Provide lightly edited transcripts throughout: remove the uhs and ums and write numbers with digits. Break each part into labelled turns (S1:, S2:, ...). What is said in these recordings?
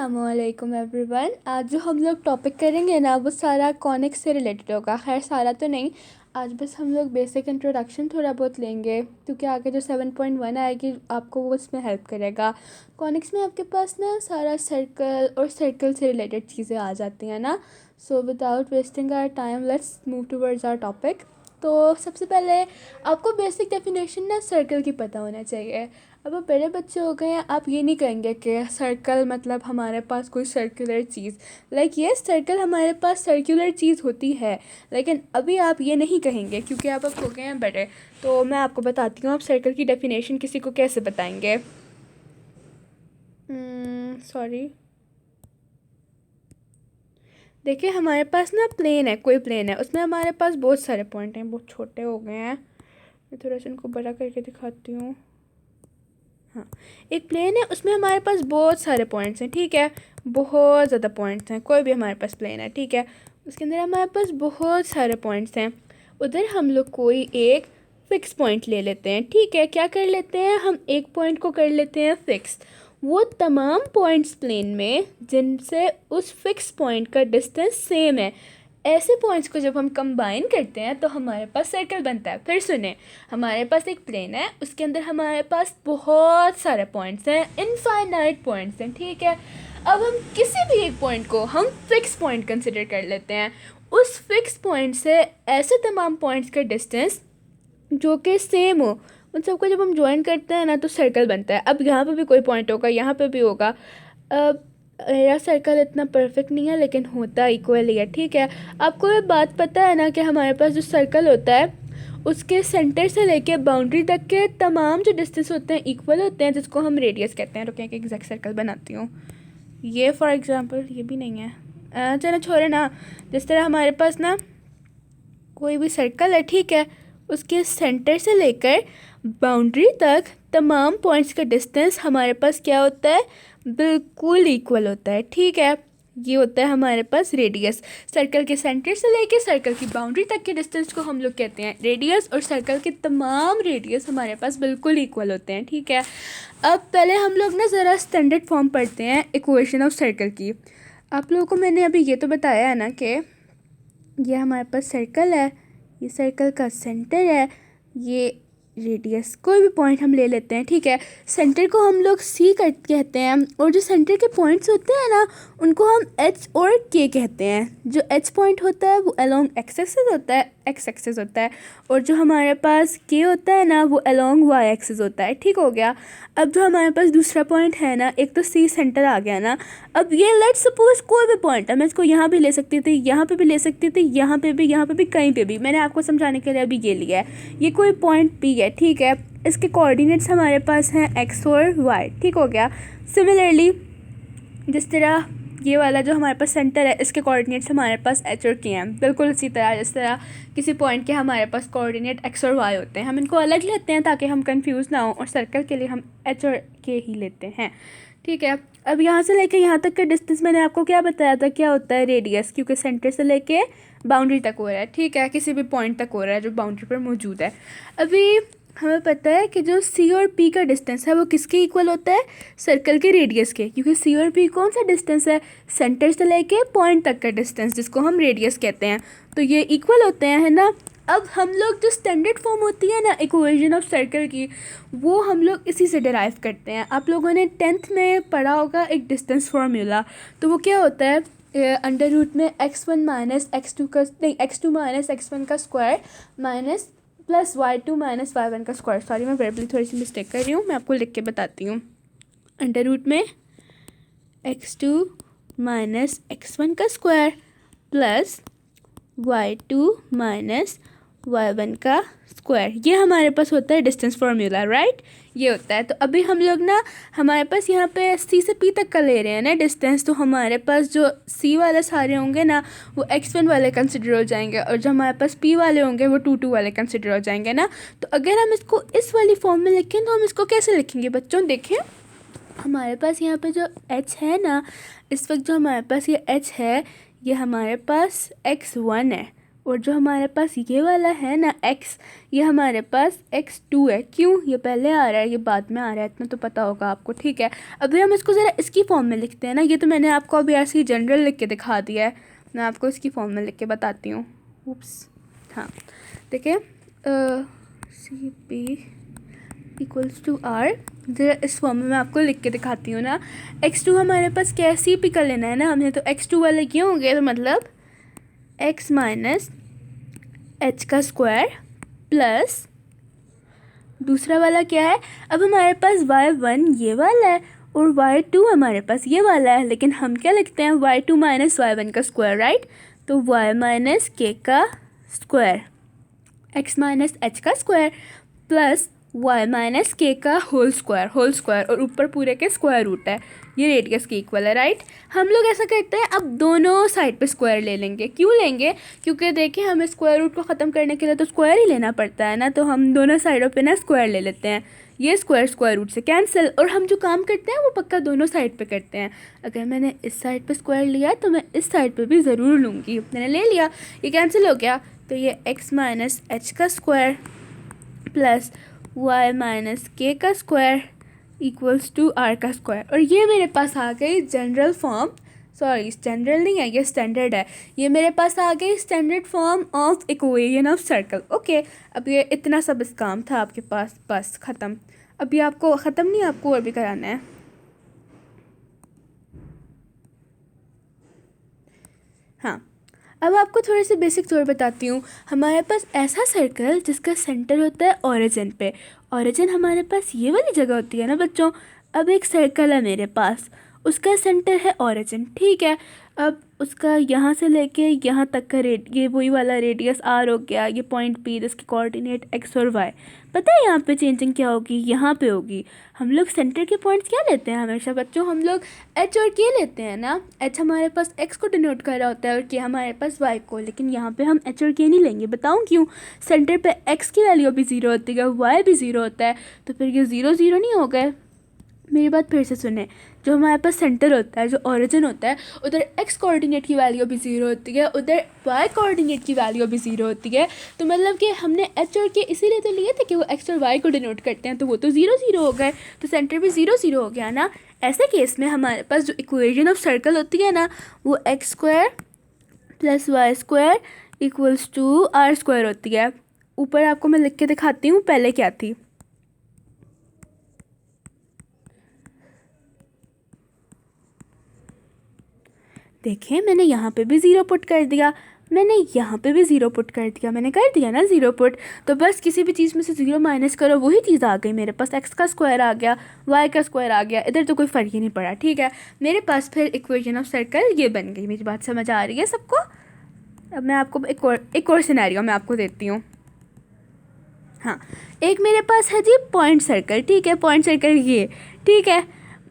S1: अस्सलामुअलैकुम एवरीवन। आज जो हम लोग टॉपिक करेंगे ना वो सारा कॉनिक्स से रिलेटेड होगा। खैर सारा तो नहीं, आज बस हम लोग बेसिक इंट्रोडक्शन थोड़ा बहुत लेंगे क्योंकि आगे जो 7.1 आएगी आपको वो उसमें हेल्प करेगा। कॉनिक्स में आपके पास ना सारा सर्कल और सर्कल से रिलेटेड चीज़ें आ जाती हैं ना। So without wasting our time let's move towards our topic. तो सबसे पहले आपको बेसिक डेफिनेशन ना सर्कल की पता होना चाहिए। अब आप बड़े बच्चे हो गए हैं, आप ये नहीं कहेंगे कि सर्कल मतलब हमारे पास कोई सर्कुलर चीज़, ये सर्कल हमारे पास सर्कुलर चीज़ होती है, लेकिन अभी आप ये नहीं कहेंगे क्योंकि आप अब हो गए हैं बड़े। तो मैं आपको बताती हूँ आप सर्कल की डेफिनेशन किसी को कैसे बताएंगे। सॉरी, देखिए हमारे पास ना प्लेन है, कोई प्लेन है, उसमें हमारे पास बहुत सारे पॉइंट हैं, बहुत छोटे हो गए हैं, मैं थोड़ा सा इनको बड़ा करके दिखाती हूँ। हाँ, एक प्लेन है, उसमें हमारे पास बहुत सारे पॉइंट्स हैं, ठीक है, बहुत ज़्यादा पॉइंट्स हैं। कोई भी हमारे पास प्लेन है, ठीक है, उसके अंदर हमारे पास बहुत सारे पॉइंट्स हैं। उधर हम लोग कोई एक फ़िक्स पॉइंट ले लेते हैं, ठीक है, क्या कर लेते हैं हम, एक पॉइंट को कर लेते हैं फ़िक्स। वो तमाम पॉइंट्स प्लेन में जिनसे उस फिक्स पॉइंट का डिस्टेंस सेम है, ऐसे पॉइंट्स को जब हम कंबाइन करते हैं तो हमारे पास सर्कल बनता है। फिर सुने, हमारे पास एक प्लेन है, उसके अंदर हमारे पास बहुत सारे पॉइंट्स हैं, इनफाइनाइट पॉइंट्स हैं, ठीक है। अब हम किसी भी एक पॉइंट को हम फिक्स पॉइंट कंसिडर कर लेते हैं। उस फिक्स पॉइंट से ऐसे तमाम पॉइंट्स का डिस्टेंस जो कि सेम हो, उन सबको जब हम ज्वाइन करते हैं ना तो सर्कल बनता है। अब यहाँ पे भी कोई पॉइंट होगा, यहाँ पे भी होगा। अब मेरा सर्कल इतना परफेक्ट नहीं है लेकिन होता इक्वली है, ठीक है। आपको ये बात पता है ना कि हमारे पास जो सर्कल होता है उसके सेंटर से लेके बाउंड्री तक के तमाम जो डिस्टेंस होते हैं इक्वल होते हैं, जिसको हम रेडियस कहते हैं। रुकिए कि एग्जैक्ट सर्कल बनाती हूँ। ये फॉर एग्जांपल ये भी नहीं है, चलो छोड़े ना। जिस तरह हमारे पास ना कोई भी सर्कल है, ठीक है, उसके सेंटर से लेकर बाउंड्री तक तमाम पॉइंट्स का डिस्टेंस हमारे पास क्या होता है, बिल्कुल इक्वल होता है, ठीक है। ये होता है हमारे पास रेडियस। सर्कल के सेंटर से लेकर सर्कल की बाउंड्री तक के डिस्टेंस को हम लोग कहते हैं रेडियस, और सर्कल के तमाम रेडियस हमारे पास बिल्कुल इक्वल होते हैं, ठीक है। अब पहले हम लोग ना ज़रा स्टैंडर्ड फॉर्म पढ़ते हैं इक्वेशन ऑफ सर्कल की। आप लोगों को मैंने अभी ये तो बताया है ना कि ये हमारे पास सर्कल है, ये सर्कल का सेंटर है, ये रेडियस, कोई भी पॉइंट हम ले लेते हैं, ठीक है। सेंटर को हम लोग सी कहते हैं, और जो सेंटर के पॉइंट्स होते हैं ना उनको हम एच और के कहते हैं। जो एच पॉइंट होता है वो अलोंग एक्स एक्सिस होता है, एक्स एक्सिस होता है, और जो हमारे पास के होता है ना वो अलोंग वाई एक्सिस होता है, ठीक हो गया। अब जो हमारे पास दूसरा पॉइंट है ना, एक तो सी सेंटर आ गया ना। अब ये लेट्स सपोज कोई भी पॉइंट है, मैं इसको यहाँ भी ले सकती थी, यहाँ पे भी ले सकती थी, यहाँ पे भी, यहाँ पे भी, कहीं पे भी। मैंने आपको समझाने के लिए अभी ये लिया है, ये कोई पॉइंट पी है, ठीक है। इसके कोऑर्डिनेट्स हमारे पास हैं एक्स और वाई, ठीक हो गया। सिमिलरली जिस तरह ये वाला जो हमारे पास सेंटर है, इसके कोऑर्डिनेट्स हमारे पास एच और के हैं, बिल्कुल इसी तरह जिस तरह किसी पॉइंट के हमारे पास कोऑर्डिनेट एक्स और वाई होते हैं। हम इनको अलग लेते हैं ताकि हम कंफ्यूज ना हो, और सर्कल के लिए हम एच और के ही लेते हैं, ठीक है। अब यहाँ से लेके यहाँ तक का डिस्टेंस मैंने आपको क्या बताया था, क्या होता है रेडियस, क्योंकि सेंटर से लेके बाउंड्री तक हो रहा है, ठीक है, किसी भी पॉइंट तक हो रहा है जो बाउंड्री पर मौजूद है। अभी हमें पता है कि जो सी और पी का डिस्टेंस है वो किसके इक्वल होता है, सर्कल के रेडियस के, क्योंकि सी और पी कौन सा डिस्टेंस है, सेंटर से लेके पॉइंट तक का डिस्टेंस, जिसको हम रेडियस कहते हैं। तो ये इक्वल होते हैं, है ना। अब हम लोग जो स्टैंडर्ड फॉर्म होती है ना इक्वेशन ऑफ सर्कल की, वो हम लोग इसी से डिराइव करते हैं। आप लोगों ने 10th में पढ़ा होगा एक डिस्टेंस फार्मूला, तो वो क्या होता है, अंडर रूट में x1 माइनस x2 का, नहीं, x2 माइनस x1 का square minus plus y2 minus y1 का स्क्वायर। सॉरी मैं वर्बली थोड़ी सी मिस्टेक कर रही हूँ, मैं आपको लिख के बताती हूँ। अंडर रूट में x2 माइनस x1 का square plus y2 minus y1 का स्क्वायर, ये हमारे पास होता है डिस्टेंस फार्मूला, राइट, ये होता है। तो अभी हम लोग ना हमारे पास यहाँ पे सी से पी तक का ले रहे हैं ना डिस्टेंस, तो हमारे पास जो सी वाले सारे होंगे ना वो x1 वाले कंसिडर हो जाएंगे, और जो हमारे पास पी वाले होंगे वो 2 वाले कंसिडर हो जाएंगे ना। तो अगर हम इसको इस वाली फॉर्म में लिखें तो हम इसको कैसे लिखेंगे बच्चों, देखें हमारे पास यहाँ पे जो h है ना, इस वक्त जो हमारे पास ये h है, ये हमारे पास x1 है, और जो हमारे पास ये वाला है ना x, ये हमारे पास x2 है। क्यों? ये पहले आ रहा है, ये बाद में आ रहा है, इतना तो पता होगा आपको, ठीक है। अभी हम इसको ज़रा इसकी फॉर्म में लिखते हैं ना, ये तो मैंने आपको अभी ऐसे ही जनरल लिख के दिखा दिया है, मैं आपको इसकी फॉर्म में लिख के बताती हूँ। उप्स, हाँ देखिए, C P equals to R, ज़रा इस फॉर्म में मैं आपको लिख के दिखाती हूँ ना। x2 हमारे पास क्या है, सी पी का लेना है ना हमने, तो x2 वाले क्यों हो गए, तो मतलब x माइनस एच का स्क्वायर प्लस दूसरा वाला क्या है, अब हमारे पास y1 ये वाला है और y2 हमारे पास ये वाला है, लेकिन हम क्या लिखते हैं, y2 माइनस y1 का स्क्वायर, राइट। तो y माइनस के का स्क्वायर, x माइनस एच का स्क्वायर प्लस y माइनस के का होल स्क्वायर और ऊपर पूरे के स्क्वायर रूट है, ये रेडियस के इक्वल है, राइट। हम लोग ऐसा करते हैं, अब दोनों साइड पे स्क्वायर ले लेंगे। क्यों लेंगे? क्योंकि देखिए हमें स्क्वायर रूट को ख़त्म करने के लिए तो स्क्वायर ही लेना पड़ता है ना, तो हम दोनों साइडों पे ना स्क्वायर ले लेते हैं। ये स्क्वायर रूट से कैंसिल, और हम जो काम करते हैं वो पक्का दोनों साइड पे करते हैं। अगर मैंने इस साइड पे स्क्वायर लिया तो मैं इस साइड पे भी ज़रूर लूँगी, मैंने ले लिया, ये कैंसिल हो गया। तो ये x माइनस एच का स्क्वायर प्लस y माइनस के का स्क्वायर इक्वल्स टू आर का स्क्वायर, और ये मेरे पास आ गई जनरल फॉर्म, सॉरी जनरल नहीं है, ये स्टैंडर्ड है, ये मेरे पास आ गई standard form of equation of circle. Okay, अब ये इतना सब इस काम था आपके पास, बस ख़त्म। अभी आपको ख़त्म नहीं, आपको और भी कराना है। हाँ, अब आपको थोड़े से बेसिक तौर बताती हूँ। हमारे पास ऐसा सर्कल जिसका सेंटर होता है ओरिजिन पे, ओरिजिन हमारे पास ये वाली जगह होती है ना बच्चों। अब एक सर्कल है मेरे पास, उसका सेंटर है ओरिजिन, ठीक है। अब उसका यहाँ से लेके यहाँ तक का ये वही वाला रेडियस आर हो गया, ये पॉइंट पी, जिसके कोऑर्डिनेट एक्स और वाई। पता है यहाँ पे चेंजिंग क्या होगी, यहाँ पे होगी। हम लोग सेंटर के पॉइंट्स क्या लेते हैं हमेशा बच्चों, हम लोग एच और के लेते हैं ना। एच हमारे पास एक्स को डिनोट कर रहा होता है और के हमारे पास वाई को, लेकिन यहाँ पे हम एच और के नहीं लेंगे। बताऊँ क्यों? सेंटर पे एक्स की वैल्यू भी ज़ीरो होती है, वाई भी ज़ीरो होता है, तो फिर ये ज़ीरो ज़ीरो नहीं हो गए। मेरी बात फिर से सुने, जो हमारे पास सेंटर होता है, जो ओरिजिन होता है, उधर एक्स कोऑर्डिनेट की वैल्यू भी ज़ीरो होती है, उधर वाई कोऑर्डिनेट की वैल्यू भी ज़ीरो होती है। तो मतलब कि हमने एच और के इसीलिए तो लिए थे कि वो एक्स और वाई को डिनोट करते हैं, तो वो तो ज़ीरो ज़ीरो हो गए, तो सेंटर भी ज़ीरो ज़ीरो हो गया ना। ऐसे केस में हमारे पास जो इक्वेशन ऑफ सर्कल होती है ना, वो X square plus Y square equals to R square होती है। ऊपर आपको मैं लिख के दिखाती हूँ पहले क्या थी। देखिए मैंने यहाँ पे भी ज़ीरो पुट कर दिया, मैंने यहाँ पे भी ज़ीरो पुट कर दिया, मैंने कर दिया ना ज़ीरो पुट। तो बस किसी भी चीज़ में से ज़ीरो माइनस करो, वही चीज़ आ गई मेरे पास, एक्स का स्क्वायर आ गया, वाई का स्क्वायर आ गया, इधर तो कोई फ़र्क ही नहीं पड़ा, ठीक है। मेरे पास फिर इक्वेशन ऑफ सर्कल ये बन गई। मेरी बात समझ आ रही है सबको? अब मैं आपको एक और सिनेरियो मैं आपको देती हूँ। हाँ, एक मेरे पास है जी पॉइंट सर्कल, ठीक है, पॉइंट सर्कल ये, ठीक है।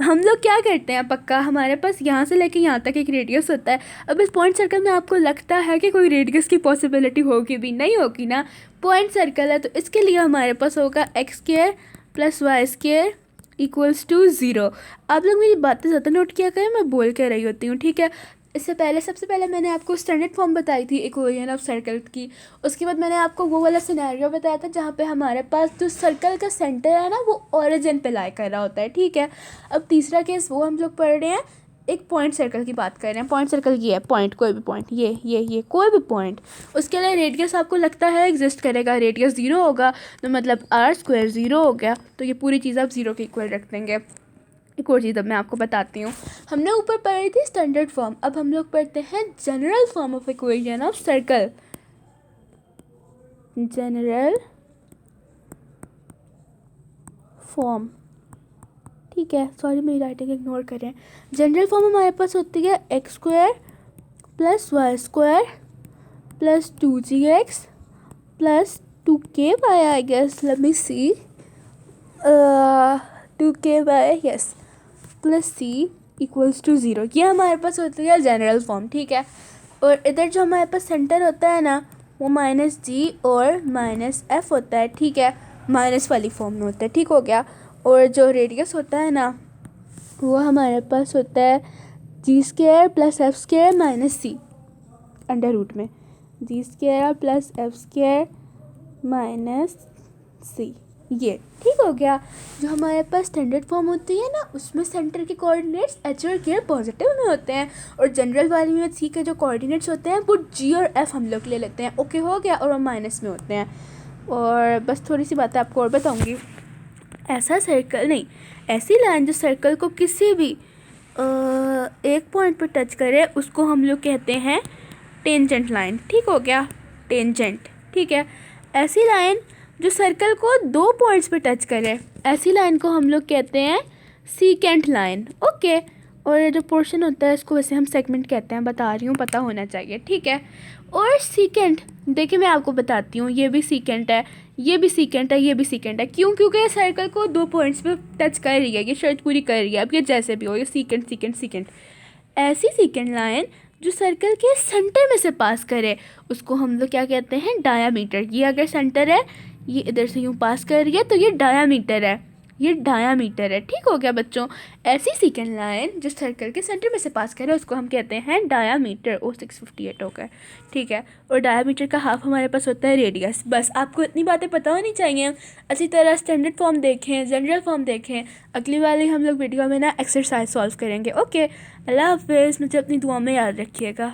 S1: हम लोग क्या करते हैं पक्का, हमारे पास यहाँ से लेके यहाँ तक एक रेडियस होता है। अब इस पॉइंट सर्कल में आपको लगता है कि कोई रेडियस की पॉसिबिलिटी होगी भी? नहीं होगी ना, पॉइंट सर्कल है, तो इसके लिए हमारे पास होगा X square plus Y square equals to zero. आप लोग मेरी बातें ज़्यादा नोट किया करें, मैं बोल के रही होती हूँ, ठीक है। इससे पहले सबसे पहले मैंने आपको स्टैंडर्ड फॉर्म बताई थी इक्वेशन ऑफ सर्कल की, उसके बाद मैंने आपको वो वाला सिनेरियो बताया था जहाँ पे हमारे पास जो सर्कल का सेंटर है ना, वो ओरिजिन पे लाई कर रहा होता है, ठीक है। अब तीसरा केस वो हम लोग पढ़ रहे हैं, एक पॉइंट सर्कल की बात कर रहे हैं। पॉइंट सर्कल ये है, पॉइंट, कोई भी पॉइंट, ये कोई भी पॉइंट, उसके लिए रेडियस आपको लगता है एग्जिस्ट करेगा, रेडियस ज़ीरो होगा, तो मतलब आर स्क्वायर ज़ीरो हो गया, तो ये पूरी चीज़ आप ज़ीरो के इक्वल रख देंगे। एक और चीज़ अब मैं आपको बताती हूँ, हमने ऊपर पढ़ी थी स्टैंडर्ड फॉर्म, अब हम लोग पढ़ते हैं general form of equation of circle. General form, ठीक है, सॉरी मेरी राइटिंग इग्नोर करें। जनरल फॉर्म हमारे पास होती है X square plus Y square plus 2gx plus 2ky, I guess, let me see, 2ky, yes, plus C equals to zero. ये हमारे पास होती है जनरल फॉर्म, ठीक है। और इधर जो हमारे पास सेंटर होता है ना, वो माइनस जी और माइनस एफ होता है, ठीक है, माइनस वाली फॉर्म में होता है, ठीक हो गया। और जो रेडियस होता है ना, वो हमारे पास होता है G square plus F square minus C under root में। G square plus F square minus C, ये ठीक हो गया। जो हमारे पास स्टैंडर्ड फॉर्म होती है ना, उसमें सेंटर के कोऑर्डिनेट्स एच और के पॉजिटिव में होते हैं, और जनरल वाली में सी के जो कोऑर्डिनेट्स होते हैं वो जी और एफ हम लोग ले लेते हैं। ओके हो गया, और वो माइनस में होते हैं। और बस थोड़ी सी बातें आपको और बताऊंगी। ऐसा सर्कल नहीं, ऐसी लाइन जो सर्कल को किसी भी एक पॉइंट पर टच करे उसको हम लोग कहते हैं टेंजेंट लाइन। ठीक हो गया, टेंजेंट। ठीक है, ऐसी लाइन जो सर्कल को 2 पॉइंट्स पे टच करे, ऐसी लाइन को हम लोग कहते हैं सीकेंट लाइन। ओके, और ये जो पोर्शन होता है इसको वैसे हम सेगमेंट कहते हैं, बता रही हूँ, पता होना चाहिए। ठीक है, और सीकेंट, देखिए मैं आपको बताती हूँ, ये भी सीकेंट है, ये भी सीकेंट है, ये भी सीकेंट है। क्यों? क्योंकि ये सर्कल को 2 पॉइंट्स पे टच कर रही है, ये शर्त पूरी कर रही है। अब ये जैसे भी हो, ये सीकेंट सीकेंट सीकेंट। ऐसी सीकेंट लाइन जो सर्कल के सेंटर में से पास करे उसको हम लोग क्या कहते हैं? डायामीटर। ये अगर सेंटर है, ये इधर से यूँ पास कर रही है तो ये डायामीटर है, ये डायामीटर है। ठीक हो गया बच्चों, ऐसी सीकेंट लाइन जो सर्कल के सेंटर में से पास करे उसको हम कहते हैं डायामीटर। ओ 658 हो गया। ठीक है, और डायामीटर का हाफ हमारे पास होता है रेडियस। बस आपको इतनी बातें पता होनी चाहिए। अच्छी तरह स्टैंडर्ड फॉर्म देखें, जनरल फॉर्म देखें। अगली वाली हम लोग वीडियो में ना एक्सरसाइज सॉल्व करेंगे। ओके, अल्लाह हाफिज़। मुझे अपनी दुआ में याद रखिएगा।